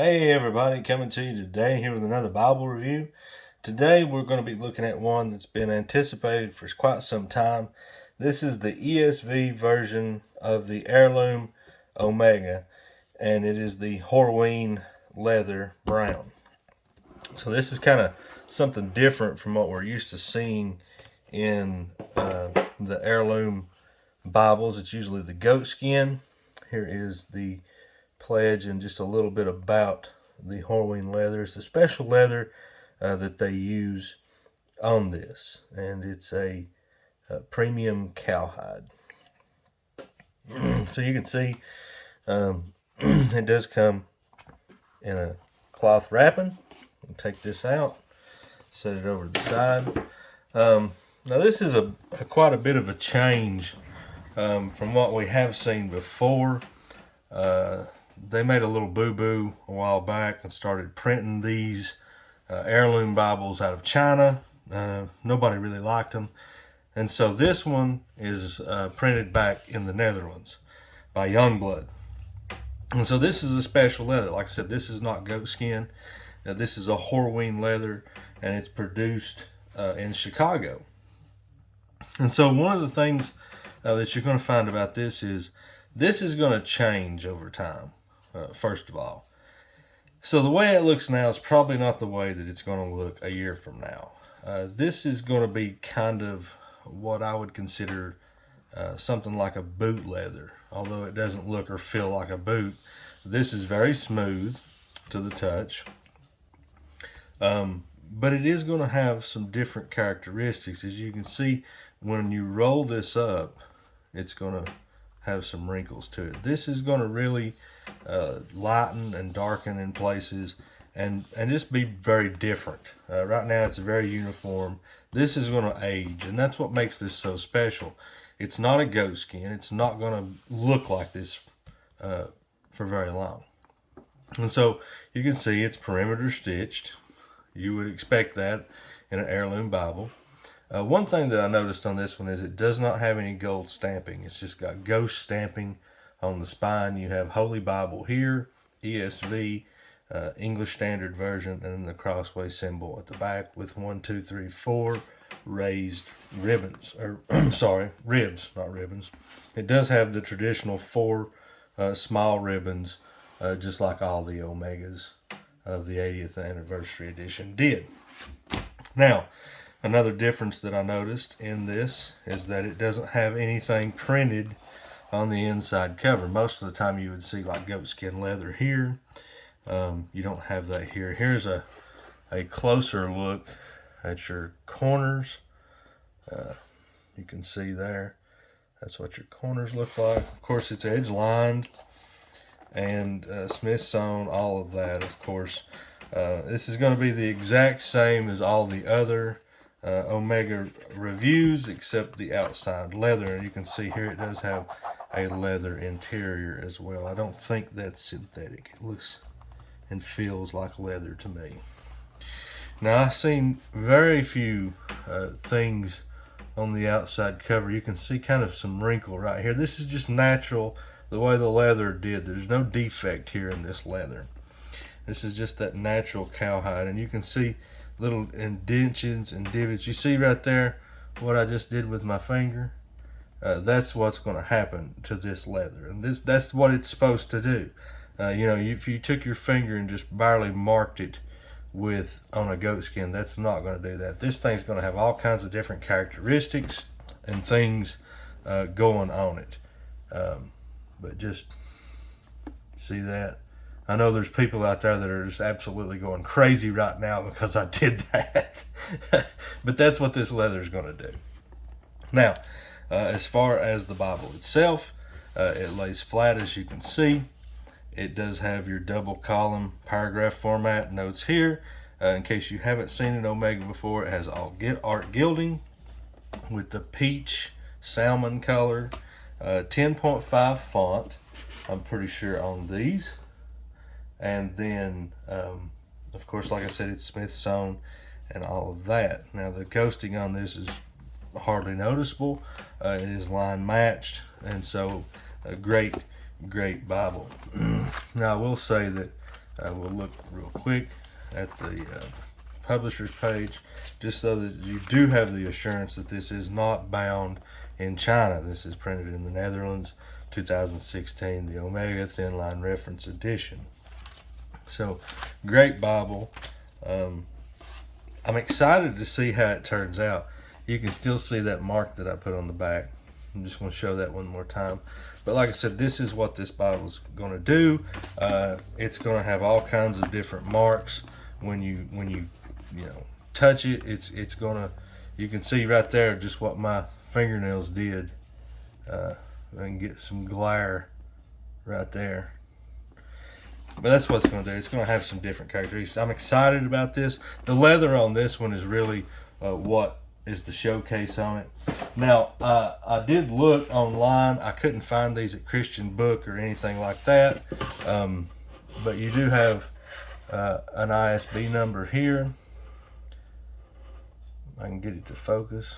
Hey everybody, coming to you today here with another Bible review. Today we're going to be looking at one that's been anticipated for quite some time. This is the ESV version of the Heirloom Omega, and it is the Horween leather brown. So this is kind of something different from what we're used to seeing in the Heirloom Bibles. It's usually the goat skin. Here is the pledge and just a little bit about the Horween leather. It's a special leather that they use on this, and it's a premium cowhide. So you can see it does come in a cloth wrapping. I'll take this out, set it over to the side. Now this is quite a bit of a change from what we have seen before. They made a little boo-boo a while back and started printing these heirloom Bibles out of China. Nobody really liked them. And so this one is printed back in the Netherlands by Youngblood. And so this is a special leather. Like I said, this is not goat skin. This is a Horween leather, and it's produced in Chicago. And so one of the things that you're going to find about this is going to change over time. First of all, so the way it looks now is probably not the way that it's going to look a year from now. This is going to be kind of what I would consider something like a boot leather, although it doesn't look or feel like a boot. This is very smooth to the touch, but it is going to have some different characteristics. As you can see, when you roll this up, it's going to have some wrinkles to it. This is going to really lighten and darken in places and just be very different. Right now it's very uniform. This is going to age, and that's what makes this so special. It's not a goat skin. It's not going to look like this for very long. And so you can see it's perimeter stitched. You would expect that in an heirloom Bible. One thing that I noticed on this one is it does not have any gold stamping. It's just got ghost stamping on the spine. You have Holy Bible here, ESV, English Standard Version, and then the Crossway symbol at the back with 1, 2, 3, 4 raised ribbons, or sorry, ribs, not ribbons. It does have the traditional 4 small ribbons, just like all the Omegas of the 80th anniversary edition did. Now, another difference that I noticed in this is that it doesn't have anything printed on the inside cover. Most of the time you would see like goatskin leather here. You don't have that here. Here's a closer look at your corners. You can see there. That's what your corners look like. Of course, it's edge lined and Smith sewn, all of that, of course. This is going to be the exact same as all the other Omega reviews, except the outside leather. And you can see here it does have a leather interior as well. I don't think that's synthetic. It looks and feels like leather to me. Now, I've seen very few things on the outside cover. You can see kind of some wrinkle right here. This is just natural the way the leather did. There's no defect here in this leather. This is just that natural cowhide, and you can see little indentions and divots. You see right there what I just did with my finger? That's what's going to happen to this leather, and that's what it's supposed to do. If you took your finger and just barely marked it on a goat skin, that's not going to do that. This thing's going to have all kinds of different characteristics and things going on it. But just see that. I know there's people out there that are just absolutely going crazy right now because I did that. But that's what this leather is going to do. Now, as far as the Bible itself, it lays flat, as you can see. It does have your double column paragraph format notes here. In case you haven't seen an Omega before, it has all art gilding with the peach salmon color, 10.5 font, I'm pretty sure, on these. And then, of course, like I said, it's Smith sewn and all of that. Now, the ghosting on this is hardly noticeable. It is line matched, and so a great Bible. Now, I will say that We'll look real quick at the publisher's page, just so that you do have the assurance that this is not bound in China. This is printed in the Netherlands, 2016, the Omega Thinline Reference Edition. So, great Bible. I'm excited to see how it turns out. You can still see that mark that I put on the back. I'm just going to show that one more time. But like I said, this is what this Bible is going to do. It's going to have all kinds of different marks. When you touch it, it's going to, you can see right there just what my fingernails did. I can get some glare right there. But that's what it's going to do. It's going to have some different characteristics. I'm excited about this. The leather on this one is really what is the showcase on it. Now, I did look online. I couldn't find these at Christian Book or anything like that. But you do have an ISB number here. I can get it to focus.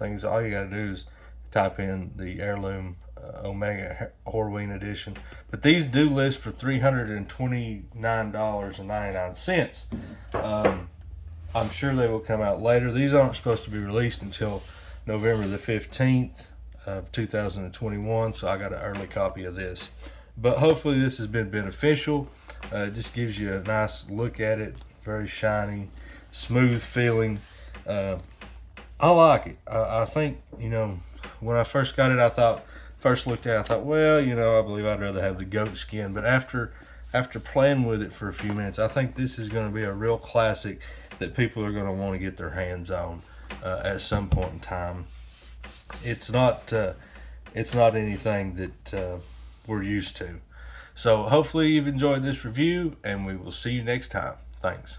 All you got to do is type in the Heirloom Omega Horween edition. But these do list for $329.99. I'm sure they will come out later. These aren't supposed to be released until November the 15th of 2021, so I got an early copy of this. But hopefully this has been beneficial. It just gives you a nice look at it. Very shiny, smooth feeling. I like it. I think, when I first got it, first looked at it, I thought, well, I believe I'd rather have the goat skin. But after playing with it for a few minutes, I think this is going to be a real classic that people are going to want to get their hands on at some point in time. It's not anything that we're used to. So hopefully you've enjoyed this review, and we will see you next time. Thanks.